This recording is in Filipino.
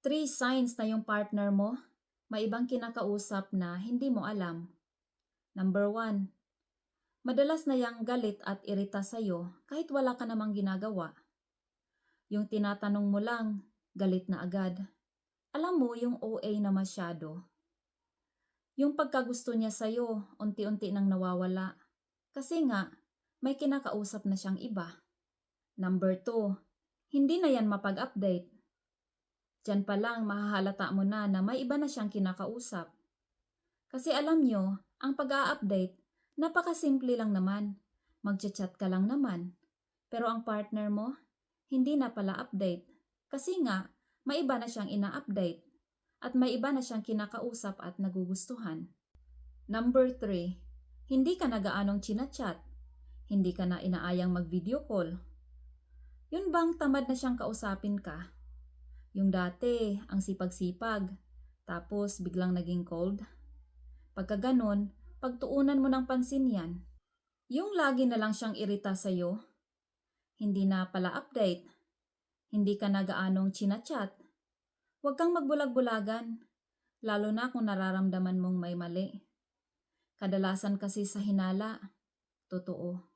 Three signs na yung partner mo may ibang kinakausap na hindi mo alam. Number one, madalas na yang galit at irita sa'yo kahit wala ka namang ginagawa. Yung tinatanong mo lang, galit na agad. Alam mo yung OA na masyado. Yung pagkagusto niya sa'yo, unti-unti nang nawawala. Kasi nga, may kinakausap na siyang iba. Number two, hindi na yan mapag-update. Diyan pa lang mahahalata mo na may iba na siyang kinakausap. Kasi alam nyo, ang pag-a-update, napakasimple lang naman. Magchat-chat ka lang naman. Pero ang partner mo, hindi na pala update. Kasi nga, may iba na siyang ina-update. At may iba na siyang kinakausap at nagugustuhan. Number three, hindi ka na gaanong chinachat. Hindi ka na inaayang mag-video call. Yun bang tamad na siyang kausapin ka? Yung dati, ang sipag-sipag, tapos biglang naging cold? Pagka ganon, pagtuunan mo ng pansin yan. Yung lagi na lang siyang irita sa'yo, hindi na pala update, hindi ka na gaanong chinachat. Huwag kang magbulag-bulagan, lalo na kung nararamdaman mong may mali. Kadalasan kasi sa hinala, totoo.